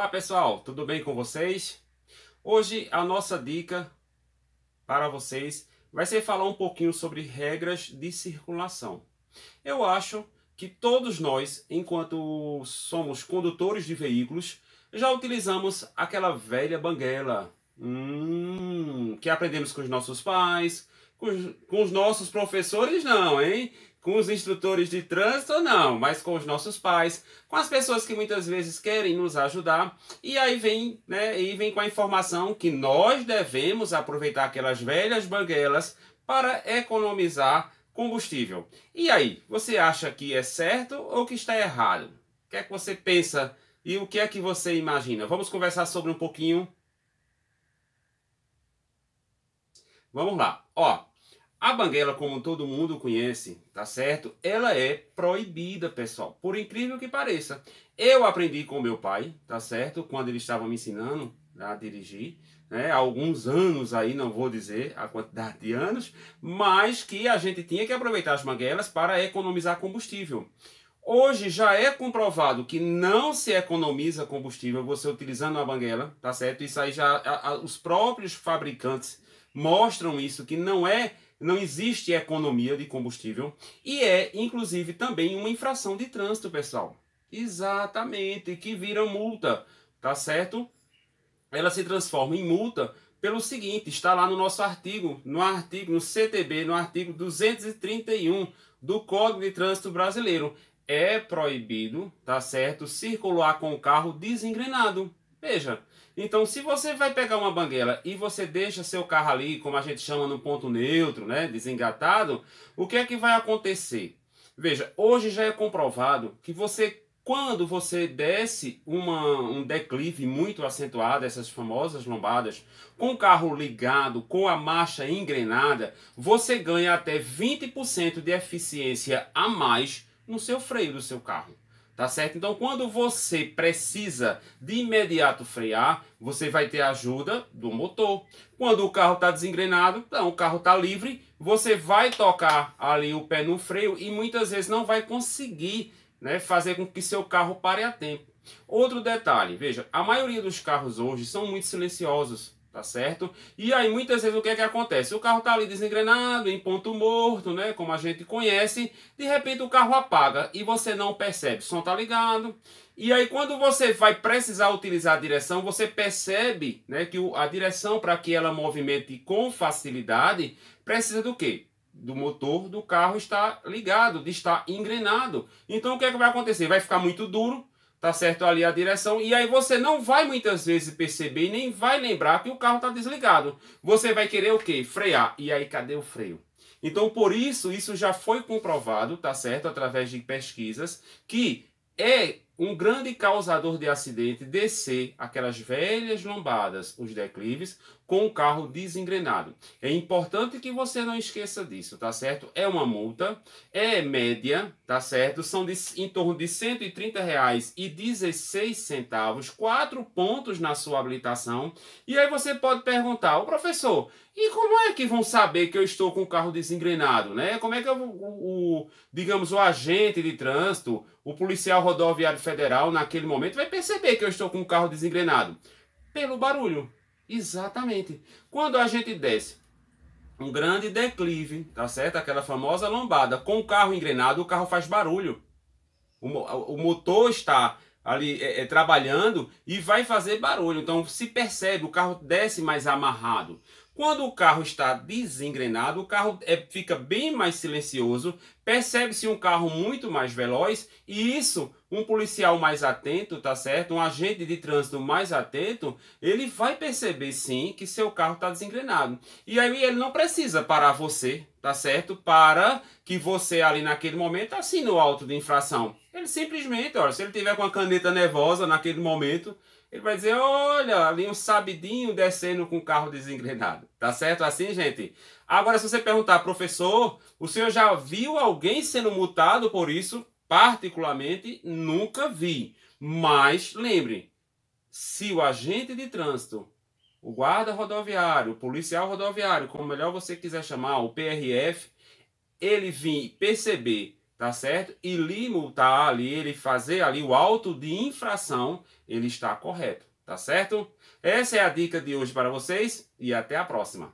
Olá pessoal, tudo bem com vocês? Hoje a nossa dica para vocês vai ser falar um pouquinho sobre regras de circulação. Eu acho que todos nós, enquanto somos condutores de veículos, já utilizamos aquela velha banguela que aprendemos com os nossos pais, com os nossos professores não, hein? Com os instrutores de trânsito não, mas com os nossos pais, com as pessoas que muitas vezes querem nos ajudar, e aí vem, né, e vem com a informação que nós devemos aproveitar aquelas velhas banguelas para economizar combustível. E aí, você acha que é certo ou que está errado? O que é que você pensa e o que é que você imagina? Vamos conversar sobre um pouquinho. Vamos lá. Ó, a banguela, como todo mundo conhece, tá certo? Ela é proibida, pessoal. Por incrível que pareça. Eu aprendi com meu pai, tá certo? Quando ele estava me ensinando a dirigir, né? Há alguns anos aí, não vou dizer a quantidade de anos, mas que a gente tinha que aproveitar as banguelas para economizar combustível. Hoje já é comprovado que não se economiza combustível você utilizando a banguela, tá certo? Isso aí já os próprios fabricantes mostram isso, que não existe economia de combustível e é inclusive também uma infração de trânsito, pessoal. Exatamente, que vira multa, tá certo? Ela se transforma em multa pelo seguinte, está lá no nosso artigo, no CTB, no artigo 231 do Código de Trânsito Brasileiro. É proibido, tá certo, circular com o carro desengrenado. Veja, então se você vai pegar uma banguela e você deixa seu carro ali, como a gente chama no ponto neutro, né, desengatado, o que é que vai acontecer? Veja, hoje já é comprovado que quando você desce um declive muito acentuado, essas famosas lombadas, com o carro ligado, com a marcha engrenada, você ganha até 20% de eficiência a mais no seu freio do seu carro. Tá certo? Então, quando você precisa de imediato frear, você vai ter a ajuda do motor. Quando o carro está desengrenado, então o carro está livre, você vai tocar ali o pé no freio e muitas vezes não vai conseguir, né, fazer com que seu carro pare a tempo. Outro detalhe, veja, a maioria dos carros hoje são muito silenciosos, tá certo? E aí muitas vezes o que é que acontece? O carro está ali desengrenado, em ponto morto, né, como a gente conhece, de repente o carro apaga e você não percebe, o som está ligado. E aí quando você vai precisar utilizar a direção, você percebe, né, que a direção, para que ela movimente com facilidade, precisa do quê? Do motor do carro estar ligado, de estar engrenado. Então o que é que vai acontecer? Vai ficar muito duro, tá certo, ali a direção, e aí você não vai muitas vezes perceber e nem vai lembrar que o carro está desligado. Você vai querer o quê? Frear. E aí cadê o freio? Então por isso já foi comprovado, tá certo, através de pesquisas, que é um grande causador de acidente descer aquelas velhas lombadas, os declives, com o carro desengrenado. É importante que você não esqueça disso, tá certo? É uma multa, é média, tá certo? São em torno de R$ 130,16, 4 pontos na sua habilitação. E aí você pode perguntar, ô professor, e como é que vão saber que eu estou com o carro desengrenado, né? Como é que digamos, o agente de trânsito, o policial rodoviário federal, naquele momento, vai perceber que eu estou com o carro desengrenado? Pelo barulho. Exatamente. Quando a gente desce um grande declive, tá certo? Aquela famosa lombada, com o carro engrenado, o carro faz barulho. O motor está ali trabalhando e vai fazer barulho. Então se percebe, o carro desce mais amarrado. Quando o carro está desengrenado, o carro fica bem mais silencioso, percebe-se um carro muito mais veloz e isso, um policial mais atento, tá certo? Um agente de trânsito mais atento, ele vai perceber sim que seu carro está desengrenado. E aí ele não precisa parar você, tá certo? Para que você ali naquele momento assine o auto de infração. Ele simplesmente, olha, se ele tiver com a caneta nervosa naquele momento, ele vai dizer, olha, ali um sabidinho descendo com o carro desengrenado. Tá certo assim, gente? Agora, se você perguntar, professor, o senhor já viu alguém sendo multado por isso? Particularmente, nunca vi. Mas, lembre, se o agente de trânsito, o guarda rodoviário, o policial rodoviário, como melhor você quiser chamar, o PRF, ele vir perceber, tá certo? E lhe multar ali, ele fazer ali o auto de infração, ele está correto, tá certo? Essa é a dica de hoje para vocês e até a próxima.